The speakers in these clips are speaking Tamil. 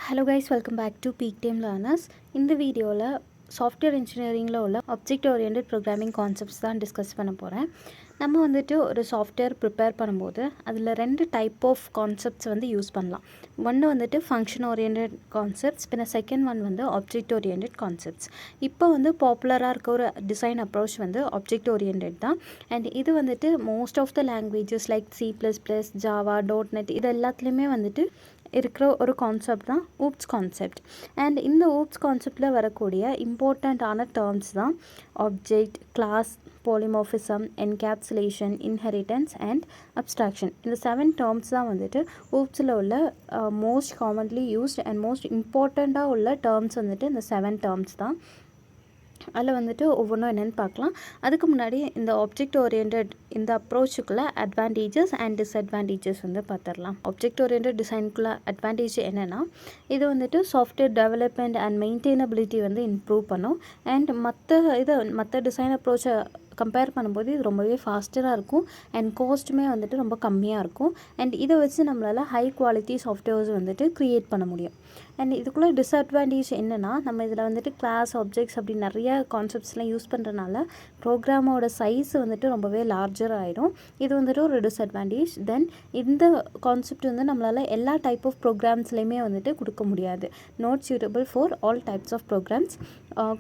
Hello guys, welcome back to Peak Time Learners. இந்த வீடியோவில் சாஃப்ட்வேர் இன்ஜினியரிங்கில் உள்ள ஆப்ஜெக்ட் ஓரியன்டட் ப்ரோக்ராமிங் கான்செப்ட்ஸ் தான் டிஸ்கஸ் பண்ண போகிறேன். நம்ம வந்துட்டு ஒரு சாஃப்ட்வேர் ப்ரிப்பேர் பண்ணும்போது அதில் 2 டைப் ஆஃப் கான்செப்ட்ஸ் வந்து யூஸ் பண்ணலாம். ஒன்று வந்துட்டு ஃபங்க்ஷன் ஓரியன்டட் கான்செப்ட்ஸ், பின்ன செகண்ட் ஒன் வந்து ஆப்ஜெக்ட் ஓரியன்டட் கான்செப்ட்ஸ். இப்போ வந்து பாப்புலராக இருக்க ஒரு டிசைன் அப்ரோச் வந்து ஆப்ஜெக்ட் ஓரியன்டட் தான். அண்ட் இது வந்துட்டு most of the languages like C++, Java, .NET இது எல்லாத்துலேயுமே வந்துட்டு இருக்கிற ஒரு கான்செப்ட் தான் ஊப்ஸ் கான்செப்ட். அண்ட் இந்த ஊப்ஸ் கான்செப்டில் வரக்கூடிய இம்பார்ட்டண்ட்டான டேர்ம்ஸ் தான் object, class, polymorphism, encapsulation, inheritance and abstraction. இந்த 7 டேர்ம்ஸ் தான் வந்துட்டு ஊப்ஸில் உள்ள most commonly used and most இம்பார்ட்டண்ட்டாக உள்ள டேர்ம்ஸ் வந்துட்டு இந்த 7 டேர்ம்ஸ் தான். அதில் வந்துட்டு ஒவ்வொன்றும் என்னென்னு பார்க்கலாம். அதுக்கு முன்னாடி இந்த ஆப்ஜெக்ட் ஓரியன்டட் இந்த அப்ரோச்சுக்குள்ளே அட்வான்டேஜஸ் அண்ட் டிஸ்அட்வான்டேஜஸ் வந்து பார்த்துடலாம். ஆப்ஜெக்ட் ஓரியன்டட் டிசைனுக்குள்ளே அட்வான்டேஜ் என்னென்னா, இது வந்துட்டு சாஃப்ட்வேர் டெவலப்மெண்ட் அண்ட் மெயின்டெனபிலிட்டி வந்து இம்ப்ரூவ் பண்ணும். அண்ட் மற்ற டிசைன் அப்ரோச்சை கம்பேர் பண்ணும்போது இது ரொம்பவே ஃபாஸ்டராக இருக்கும் அண்ட் காஸ்ட்டுமே வந்துட்டு ரொம்ப கம்மியாக இருக்கும். அண்ட் இதை வச்சு நம்மளால் ஹை குவாலிட்டி சாஃப்ட்வேர்ஸ் வந்துட்டு க்ரியேட் பண்ண முடியும். அண்ட் இதுக்குள்ளே டிஸ்அட்வான்டேஜ் என்னென்னா, நம்ம இதில் வந்துட்டு கிளாஸ், ஆப்ஜெக்ட்ஸ் அப்படி நிறைய கான்செப்ட்ஸ்லாம் யூஸ் பண்ணுறதுனால ப்ரோக்ராமோட சைஸ் வந்துட்டு ரொம்பவே லார்ஜர் ஆகிடும். இது வந்துட்டு ஒரு டிஸ்அட்வான்டேஜ். தென் இந்த கான்செப்ட் வந்து நம்மளால் எல்லா டைப் ஆஃப் ப்ரோக்ராம்ஸ்லையுமே வந்துட்டு கொடுக்க முடியாது. Not suitable for all types of programs.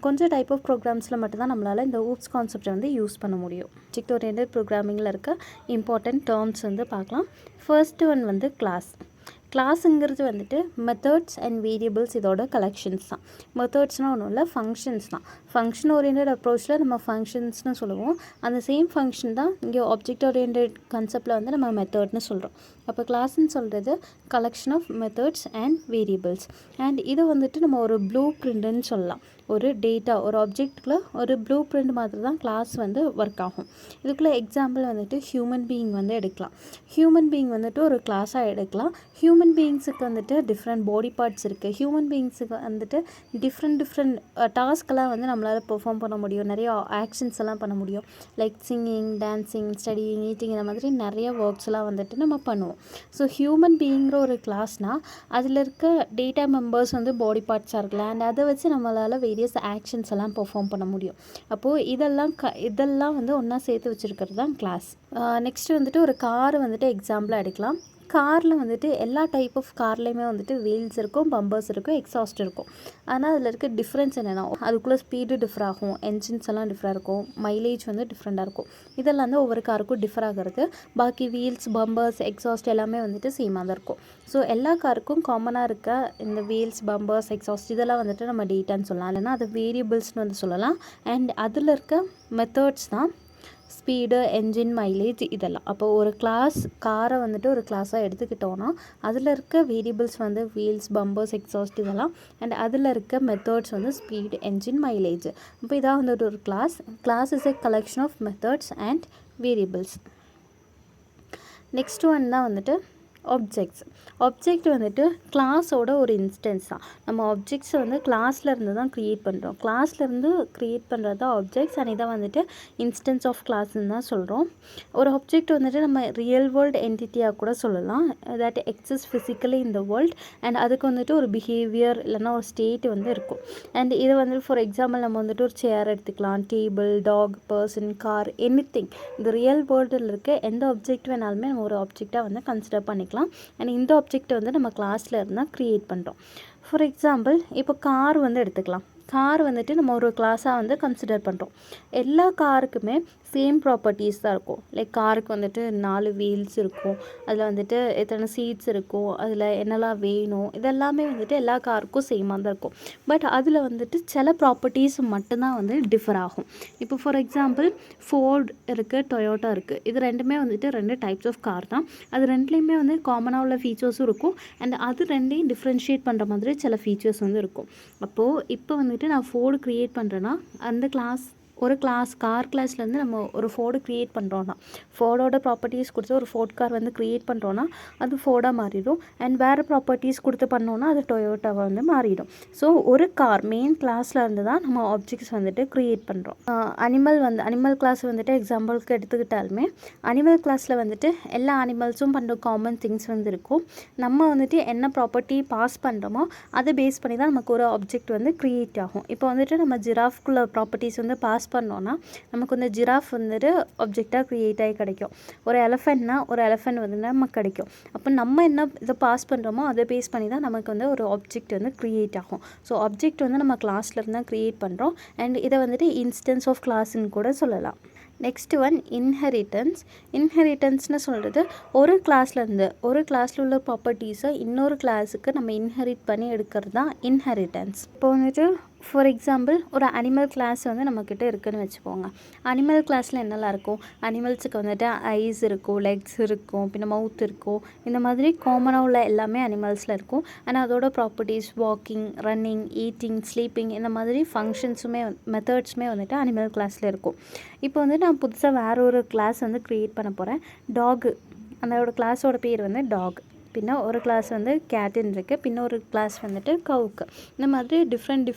கொஞ்சம் டைப் ஆஃப் ப்ரோக்ராம்ஸில் மட்டும்தான் நம்மளால் இந்த ஊப்ஸ் கான்செப்டை வந்து யூஸ் பண்ண முடியும். ஆப்ஜெக்ட் ஓரியன்டட் ப்ரோக்ராமிங்கில் இருக்க இம்பார்ட்டன்ட் டேர்ம்ஸ் வந்து பார்க்கலாம். ஃபர்ஸ்ட் ஒன் வந்து கிளாஸ். கிளாஸுங்கிறது வந்துட்டு மெத்தட்ஸ் அண்ட் வேரியபிள்ஸ் இதோட கலெக்ஷன்ஸ் தான். மெத்தட்ஸ்னால் ஒன்றும் இல்லை, ஃபங்க்ஷன்ஸ் தான். ஃபங்க்ஷன் ஓரியன்டட் அப்ரோச்சில் நம்ம ஃபங்க்ஷன்ஸ்னு சொல்லுவோம். அந்த சேம் ஃபங்க்ஷன் தான் இங்கே ஆப்ஜெக்ட் ஓரியன்டட் கான்செப்டில் வந்து நம்ம மெத்தட்னு சொல்கிறோம். அப்போ கிளாஸ்ன்னு சொல்கிறது collection of methods and variables. And இதை வந்துட்டு நம்ம ஒரு ப்ளூ பிரிண்ட்டுன்னு சொல்லலாம். ஒரு டேட்டா, ஒரு ஆப்ஜெக்டில் ஒரு ப்ளூ பிரிண்ட் மாதிரி தான் கிளாஸ் வந்து ஒர்க் ஆகும். இதுக்குள்ளே எக்ஸாம்பிள் வந்துட்டு ஹியூமன் பீயிங் வந்து எடுக்கலாம். ஹியூமன் பீயிங் வந்துட்டு ஒரு கிளாஸாக எடுக்கலாம். ஹியூமன் பீயிங்ஸுக்கு வந்துட்டு டிஃப்ரெண்ட் பாடி பார்ட்ஸ் இருக்குது. ஹியூமன் பீயிங்ஸுக்கு வந்துட்டு டிஃப்ரெண்ட் டாஸ்க்கெல்லாம் வந்து நம்மளால் பெர்ஃபார்ம் பண்ண முடியும். நிறைய ஆக்ஷன்ஸ் எல்லாம் பண்ண முடியும். Like singing, dancing, studying, eating இந்த மாதிரி நிறைய ஒர்க்ஸ்லாம் வந்துட்டு நம்ம பண்ணுவோம். ஸோ ஹியூமன் பீயிங்கிற ஒரு கிளாஸ்னால் அதில் இருக்க டேட்டா மெம்பர்ஸ் வந்து பாடி பார்ட்ஸாக இருக்கலாம். அண்ட் அதை வச்சு நம்மளால் வேரியஸ் ஆக்ஷன்ஸ் எல்லாம் பெர்ஃபார்ம் பண்ண முடியும். அப்போது இதெல்லாம் வந்து ஒன்றா சேர்த்து வச்சுருக்கிறது தான் கிளாஸ். நெக்ஸ்ட்டு வந்துட்டு ஒரு கார் வந்துட்டு எக்ஸாம்பிளாக எடுக்கலாம். காரில் வந்துட்டு எல்லா டைப் ஆஃப் கார்லேயுமே வந்துட்டு வீல்ஸ் இருக்கும், பம்பர்ஸ் இருக்கும், எக்ஸாஸ்ட் இருக்கும். ஆனால் அதில் இருக்க டிஃப்ரென்ஸ் என்னென்னா, அதுக்குள்ளே ஸ்பீடு டிஃபர் ஆகும், என்ஜின்ஸ் எல்லாம் டிஃபராக இருக்கும், மைலேஜ் வந்து டிஃப்ரெண்ட்டாக இருக்கும். இதெல்லாம் வந்து ஒவ்வொரு காருக்கும் டிஃபர் ஆகிறது. பாக்கி வீல்ஸ், பம்பர்ஸ், எக்ஸாஸ்ட் எல்லாமே வந்துட்டு சேமாக தான் இருக்கும். ஸோ எல்லா காருக்கும் காமனாக இருக்க இந்த வீல்ஸ், பம்பர்ஸ், எக்ஸாஸ்ட் இதெல்லாம் வந்துட்டு நம்ம டேட்டான்னு சொல்லலாம். இல்லைனா அது வேரியபிள்ஸ்னு வந்து சொல்லலாம். அண்ட் அதில் இருக்க மெத்தட்ஸ் தான் ஸ்பீடு, என்ஜின், மைலேஜ் இதெல்லாம். அப்போ ஒரு காரை வந்துட்டு ஒரு கிளாஸாக எடுத்துக்கிட்டோன்னா அதில் இருக்க வேரியபிள்ஸ் வந்து வீல்ஸ், பம்பர்ஸ், எக்ஸாஸ்ட் இதெல்லாம். அண்ட் அதில் இருக்க மெத்தட்ஸ் வந்து ஸ்பீடு, என்ஜின், மைலேஜ். இப்போ இதான் வந்துட்டு ஒரு class is a collection of methods and variables. Next one தான் வந்துட்டு ஆப்ஜெக்ட் வந்துட்டு கிளாஸோட ஒரு இன்ஸ்டன்ஸ் தான். நம்ம ஆப்ஜெக்ட்ஸை வந்து கிளாஸ்லேருந்து தான் க்ரியேட் பண்ணுறோம். கிளாஸ்லேருந்து க்ரியேட் பண்ணுறது தான் ஆப்ஜெக்ட்ஸ். அண்ட் இதை வந்துட்டு இன்ஸ்டன்ஸ் ஆஃப் கிளாஸ்ன்னு தான் சொல்கிறோம். ஒரு ஆப்ஜெக்ட் வந்துட்டு நம்ம ரியல் வேர்ல்டு என்டிட்டியாக கூட சொல்லலாம். That exist physically in the world. And அதுக்கு வந்துட்டு ஒரு பிஹேவியர் இல்லைனா ஒரு ஸ்டேட் வந்து இருக்கும். அண்ட் இதை வந்து ஃபார் எக்ஸாம்பிள் நம்ம வந்துட்டு ஒரு சேர் எடுத்துக்கலாம், table, dog, person, car, anything. இந்த ரியல் வேர்ல்டில் இருக்க எந்த ஆப்ஜெக்ட் வேணாலுமே நம்ம ஒரு ஆப்ஜெக்டாக வந்து கன்சிடர் பண்ணிக்கலாம். அண்ட் இந்த ஆப்ஜெக்ட் வந்து நம்ம கிளாஸில் இருந்தால் க்ரியேட் பண்ணுறோம். ஃபார் எக்ஸாம்பிள் இப்போ கார் வந்து எடுத்துக்கலாம். கார் வந்துட்டு நம்ம ஒரு கிளாஸாக வந்து கன்சிடர் பண்ணுறோம். எல்லா காருக்குமே சேம் ப்ராப்பர்ட்டிஸ் தான் இருக்கும். லைக் காருக்கு வந்துட்டு 4 வீல்ஸ் இருக்கும், அதில் வந்துட்டு எத்தனை சீட்ஸ் இருக்கும், அதில் என்னெல்லாம் வேணும், இதெல்லாமே வந்துட்டு எல்லா காருக்கும் சேமாக தான் இருக்கும். பட் அதில் வந்துட்டு சில ப்ராப்பர்ட்டிஸ் மட்டும்தான் வந்து டிஃபர் ஆகும். இப்போ ஃபார் எக்ஸாம்பிள் ஃபோர்ட் இருக்குது, டொயோட்டா இருக்குது. இது ரெண்டுமே வந்துட்டு 2 டைப்ஸ் ஆஃப் கார் தான். அது ரெண்டுலேயுமே வந்து காமனாக உள்ள ஃபீச்சர்ஸும் இருக்கும். அண்ட் அது ரெண்டையும் டிஃப்ரென்ஷியேட் பண்ணுற மாதிரி சில ஃபீச்சர்ஸ் வந்து இருக்கும். அப்போது இப்போ வந்துட்டு நான் ஃபோர்டு க்ரியேட் பண்ணுறேன்னா அந்த கிளாஸ் ஒரு கார் கிளாஸ்லேருந்து நம்ம ஒரு ஃபோர்டு க்ரியேட் பண்ணுறோன்னா, ஃபோர்டோட ப்ராப்பர்ட்டிஸ் கொடுத்து ஒரு ஃபோர்ட் கார் வந்து க்ரியேட் பண்ணுறோன்னா அது ஃபோர்டாக மாறிடும். அண்ட் வேறு ப்ராப்பர்ட்டிஸ் கொடுத்து பண்ணோன்னா அது டொயோட்டாவாக வந்து மாறிடும். ஸோ ஒரு கார் மெயின் கிளாஸில் இருந்து தான் நம்ம ஆப்ஜெக்ட்ஸ் வந்துட்டு க்ரியேட் பண்ணுறோம். அனிமல் கிளாஸ் வந்துட்டு எக்ஸாம்பிளுக்கு எடுத்துக்கிட்டாலுமே அனிமல் கிளாஸில் வந்துட்டு எல்லா அனிமல்ஸும் பண்ணுற காமன் திங்ஸ் வந்து இருக்கும். நம்ம வந்துட்டு என்ன ப்ராப்பர்ட்டி பாஸ் பண்ணுறோமோ அதை பேஸ் பண்ணி தான் நமக்கு ஒரு ஆப்ஜெக்ட் வந்து க்ரியேட் ஆகும். இப்போ வந்துட்டு நம்ம ஜிராஃப்குள்ள ப்ராப்பர்ட்டிஸ் வந்து பாஸ் பண்ணோன்னா நமக்கு வந்து ஜிராஃப் வந்துட்டு ஆப்ஜெக்டாக க்ரியேட் ஆகி கிடைக்கும். ஒரு எலஃபென்ட்னா ஒரு எலஃபென்ட் வந்து நமக்கு கிடைக்கும். அப்போ நம்ம என்ன இதை பாஸ் பண்ணுறோமோ அதை பேஸ் பண்ணி தான் நமக்கு வந்து ஒரு ஆப்ஜெக்ட் வந்து க்ரியேட் ஆகும். ஸோ ஆப்ஜெக்ட் வந்து நம்ம கிளாஸ்லேருந்து தான் க்ரியேட் பண்ணுறோம். அண்ட் இதை வந்துட்டு இன்ஸ்டன்ஸ் ஆஃப் கிளாஸ்ன்னு கூட சொல்லலாம். நெக்ஸ்ட் ஒன் இன்ஹெரிட்டன்ஸ்னு சொல்கிறது ஒரு கிளாஸில் உள்ள ப்ராப்பர்ட்டிஸை இன்னொரு கிளாஸுக்கு நம்ம இன்ஹெரிட் பண்ணி எடுக்கிறது தான் இன்ஹெரிட்டன்ஸ். இப்போ வந்துட்டு ஃபார் எக்ஸாம்பிள் ஒரு அனிமல் கிளாஸ் வந்து நம்மக்கிட்ட இருக்குதுன்னு வச்சுக்கோங்க. அனிமல் கிளாஸில் என்னெல்லாம் இருக்கும், அனிமல்ஸுக்கு வந்துட்டு ஐஸ் இருக்கும், லெக்ஸ் இருக்கும், பின்ன மவுத் இருக்கும். இந்த மாதிரி காமனாக உள்ள எல்லாமே அனிமல்ஸில் இருக்கும். ஆனால் அதோட properties walking, running, eating, sleeping இந்த மாதிரி ஃபங்க்ஷன்ஸுமே மெத்தட்ஸுமே வந்துட்டு அனிமல் கிளாஸில் இருக்கும். இப்போ வந்து நான் புதுசாக வேறு ஒரு கிளாஸ் வந்து க்ரியேட் பண்ண போகிறேன். டாகு, அதோட கிளாஸோட பேர் வந்து டாக். பின்ன ஒரு கிளாஸ் வந்து கேட்டுன்னு இருக்குது, பின்ன ஒரு கிளாஸ் வந்துட்டு கவுக்கு. இந்த மாதிரி டிஃப்ரெண்ட்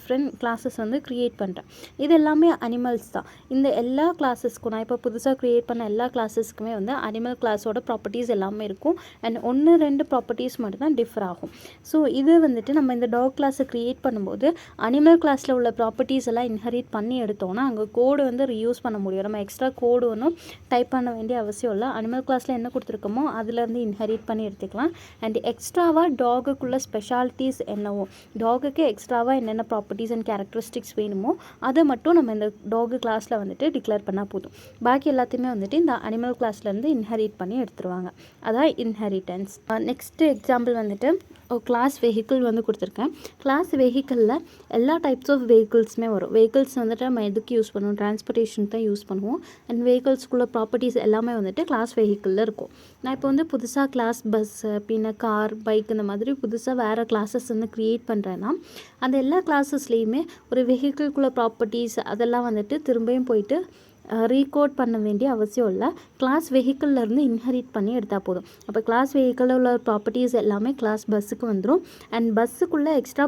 கிளாஸஸ் வந்து க்ரியேட் பண்ணுறேன். இது எல்லாமே அனிமல்ஸ் தான். இந்த எல்லா கிளாஸஸ்க்கும் நான் இப்போ புதுசாக க்ரியேட் பண்ண எல்லா கிளாஸஸ்க்குமே வந்து அனிமல் கிளாஸோட ப்ராப்பர்ட்டிஸ் எல்லாமே இருக்கும். அண்ட் 1-2 ப்ராப்பர்ட்டிஸ் மட்டும் தான் டிஃபர் ஆகும். ஸோ இது வந்துட்டு நம்ம இந்த டாக் கிளாஸை க்ரியேட் பண்ணும்போது அனிமல் கிளாஸில் உள்ள ப்ராப்பர்ட்டிஸ் எல்லாம் இன்ஹெரிட் பண்ணி எடுத்தோன்னா அங்கே கோடு வந்து ரீயூஸ் பண்ண முடியும். நம்ம எக்ஸ்ட்ரா கோடு ஒன்றும் டைப் பண்ண வேண்டிய அவசியம் இல்லை. அனிமல் கிளாஸில் என்ன கொடுத்துருக்கோமோ அதுலேருந்து இன்ஹெரிட் பண்ணி எடுத்துக்கலாம். அண்ட் எக்ஸ்ட்ராவாக டாகுக்குள்ள ஸ்பெஷாலிட்டிஸ் என்னவோ, டாகுக்கு எக்ஸ்ட்ராவாக என்னென்ன ப்ராப்பர்ட்டிஸ் அண்ட் கேரக்டரிஸ்டிக்ஸ் வேணுமோ அதை மட்டும் நம்ம இந்த டாகு கிளாஸில் வந்துட்டு டிக்ளேர் பண்ணால் போதும். பாக்கி எல்லாத்தையுமே வந்துட்டு இந்த அனிமல் கிளாஸ்லேருந்து இன்ஹெரிட் பண்ணி எடுத்துருவாங்க. அதான் இன்ஹெரிட்டன்ஸ். நெக்ஸ்ட்டு எக்ஸாம்பிள் வந்துட்டு கிளாஸ் வெஹிக்கிள் வந்து கொடுத்துருக்கேன். கிளாஸ் வெஹிக்கிளில் எல்லா டைப்ஸ் ஆஃப் வெஹிக்கிள்ஸுமே வரும். வெஹிக்கிள்ஸ் வந்துட்டு நம்ம எதுக்கு யூஸ் பண்ணுவோம், டிரான்ஸ்போர்ட்டேஷன் தான் யூஸ் பண்ணுவோம். அண்ட் வெஹிக்கிள்ஸ்குள்ள ப்ராப்பர்ட்டிஸ் எல்லாமே வந்துட்டு கிளாஸ் வெஹிக்கிளில் இருக்கும். நான் இப்போ வந்து புதுசாக கிளாஸ் பஸ்ஸு, பின்ன கார், பைக் இந்த மாதிரி புதுசாக வேறு கிளாஸஸ் வந்து க்ரியேட் பண்ணுறேன்னா அந்த எல்லா கிளாஸஸ்லேயுமே ஒரு வெஹிக்கிள்குள்ள ப்ராப்பர்ட்டிஸ் அதெல்லாம் வந்துட்டு திரும்பியும் போயிட்டு ரீகோட் பண்ண வேண்டிய அவசியம் இல்லை. கிளாஸ் வெஹிக்கிள்லேருந்து இன்ஹெரிட் பண்ணி எடுத்தால் போதும். அப்போ கிளாஸ் வெஹிக்கிளில் உள்ள ப்ராப்பர்ட்டிஸ் எல்லாமே கிளாஸ் பஸ்ஸுக்கு வந்துடும். அண்ட் பஸ்ஸுக்குள்ளே எக்ஸ்ட்ரா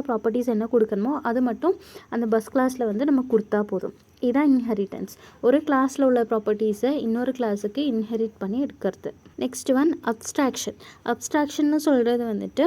ப்ராப்பர்ட்டிஸ் என்ன கொடுக்கணுமோ அது மட்டும் அந்த பஸ் கிளாஸில் வந்து நம்ம கொடுத்தா போதும். இதுதான் இன்ஹெரிட்டன்ஸ். ஒரு கிளாஸில் உள்ள ப்ராப்பர்ட்டிஸை இன்னொரு கிளாஸுக்கு இன்ஹெரிட் பண்ணி எடுக்கிறது. நெக்ஸ்ட் ஒன் அப்ஸ்ட்ராக்ஷன்னு சொல்கிறது வந்துட்டு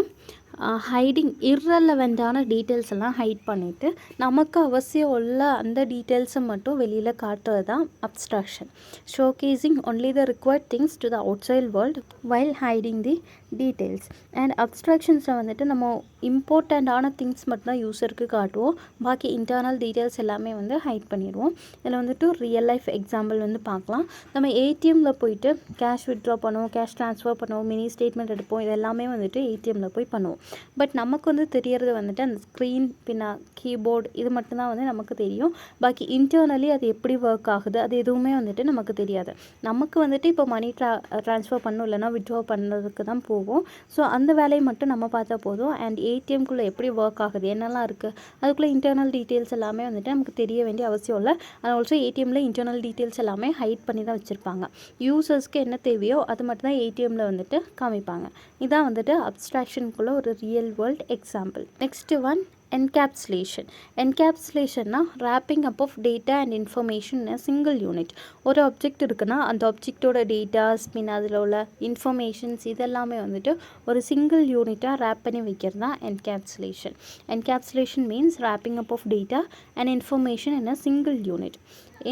ஹைடிங் இர்ரெலவெண்ட்டான டீட்டெயில்ஸ் எல்லாம் ஹைட் பண்ணிவிட்டு நமக்கு அவசியம் உள்ள அந்த டீட்டெயில்ஸை மட்டும் வெளியில் காட்டுறது தான் abstraction. Showcasing only the required things to the outside world while hiding the details. And அப்ஸ்ட்ராக்ஷன்ஸில் வந்துட்டு நம்ம இம்பார்ட்டண்ட்டான திங்ஸ் மட்டும்தான் யூஸருக்கு காட்டுவோம். பாக்கி இன்டர்னல் டீட்டெயில்ஸ் எல்லாமே வந்து ஹைட் பண்ணிடுவோம். இதில் வந்துட்டு ரியல் லைஃப் எக்ஸாம்பிள் வந்து பார்க்கலாம். நம்ம ஏடிஎம்மில் போயிட்டு கேஷ் வித்ட்ரா பண்ணுவோம், கேஷ் ட்ரான்ஸ்ஃபர் பண்ணுவோம், மினி ஸ்டேட்மெண்ட் எடுப்போம். இது எல்லாமே வந்துட்டு ஏடிஎம்மில் போய் பண்ணுவோம். பட் நமக்கு வந்து தெரியறது வந்துட்டு அந்த ஸ்க்ரீன் பின்ன கீபோர்டு இது மட்டும்தான் வந்து நமக்கு தெரியும். பாக்கி இன்டர்னலி அது எப்படி ஒர்க் ஆகுது அது எதுவுமே வந்துட்டு நமக்கு தெரியாது. நமக்கு வந்துட்டு இப்போ மணி ட்ரான்ஸ்ஃபர் பண்ணணும், இல்லைனா வித்ட்ரா பண்ணுறதுக்கு தான் போவோம். ஸோ அந்த வேலையை மட்டும் நம்ம பார்த்தா போதும். அண்ட் ஏடிஎம்குள்ளே எப்படி ஒர்க் ஆகுது, என்னெல்லாம் இருக்குது, அதுக்குள்ளே இன்டர்னல் டீட்டெயில்ஸ் எல்லாமே வந்துட்டு நமக்கு தெரிய வேண்டிய அவசியம் இல்லை. அண்ட் ஆல்சோ ஏடிஎம்மில் இன்டர்னல் டீட்டெயில்ஸ் எல்லாமே ஹைட் பண்ணி தான் வச்சுருப்பாங்க. யூசர்ஸ்க்கு என்ன தேவையோ அது மட்டும் தான் ஏடிஎம்மில் வந்துட்டு காமிப்பாங்க. இதான் வந்துட்டு அப்ஸ்ட்ராக்ஷனுக்குள்ளே ஒரு real world example. Next one என்கேப்சுலேஷன்னா wrapping up of data and information single unit. ஒரு ஆப்ஜெக்ட் இருக்குன்னா அந்த ஆப்ஜெக்டோட டேட்டாஸ் பின் அதில் உள்ள இன்ஃபர்மேஷன்ஸ் இதெல்லாமே வந்துட்டு ஒரு சிங்கிள் யூனிட்டாக ரேப் பண்ணி வைக்கிறது தான் encapsulation. Encapsulation means wrapping up of data and information in a single unit.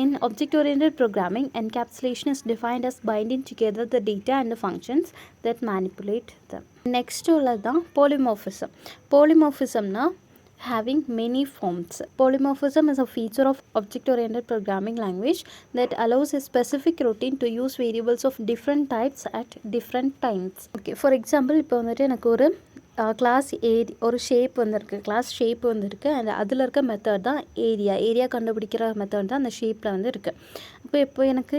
In object-oriented programming, encapsulation is defined as binding together the data and the functions that manipulate them. Next உள்ளதான் polymorphism. Polymorphismனா having many forms. Polymorphism is a feature of object-oriented programming language that allows a specific routine to use variables of different types at different times. Okay, for example, இப்போ வந்துட்டு எனக்கு ஒரு கிளாஸ் ஒரு ஷேப் வந்திருக்கு, கிளாஸ் ஷேப் வந்துருக்கு. அண்ட் அதில் இருக்க மெத்தட் தான் ஏரியா கண்டுபிடிக்கிற மெத்தட் தான் அந்த ஷேப்பில் வந்து இருக்குது. இப்போ எனக்கு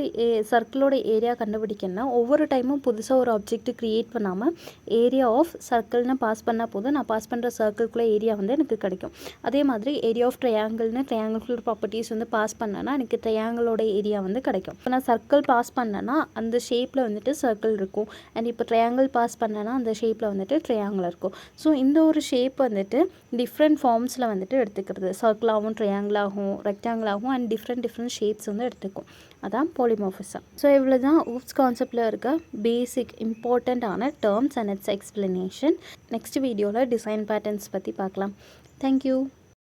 சர்க்கிளோட ஏரியா கண்டுபிடிக்கணும்னா ஒவ்வொரு டைமும் புதுசாக ஒரு ஆப்ஜெக்ட் க்ரியேட் பண்ணாமல் ஏரியா ஆஃப் சர்க்கிள்னு பாஸ் பண்ணால் போதும், நான் பாஸ் பண்ணுற சர்க்கிள்குள்ளே ஏரியா வந்து எனக்கு கிடைக்கும். அதே மாதிரி ஏரியா ஆஃப் ட்ரையாங்கிள்னு ட்ரையாங்கிள்குள்ள ப்ராப்பர்ட்டிஸ் வந்து பாஸ் பண்ணேன்னா எனக்கு ட்ரையாங்கிளோட ஏரியா வந்து கிடைக்கும். இப்போ நான் சர்க்கிள் பாஸ் பண்ணேன்னா அந்த ஷேப்பில் வந்துட்டு சர்க்கிள் இருக்கும். அண்ட் இப்போ ட்ரையாங்கிள் பாஸ் பண்ணேன்னா அந்த ஷேப்பில் வந்துட்டு ட்ரையாங்கிள் இருக்கும். ஸோ இந்த ஒரு ஷேப் வந்துட்டு டிஃப்ரெண்ட் ஃபார்ம்ஸில் வந்துட்டு எடுத்துக்கிறது, சர்க்கிளாகவும் ட்ரையாங்கிளாகவும் ரெக்டாங்கிளாகவும் அண்ட் டிஃப்ரெண்ட் ஷேப்ஸ் வந்து எடுத்துக்கும். அதான் பாலிமார்ஃபிசம். ஸோ இவ்வளோ தான் ஊப்ஸ் கான்செப்டில் இருக்க பேசிக் இம்பார்ட்டண்ட்டான terms and it's explanation. Next வீடியோவில் டிசைன் பேட்டர்ன்ஸ் பற்றி பார்க்கலாம். தேங்க்யூ.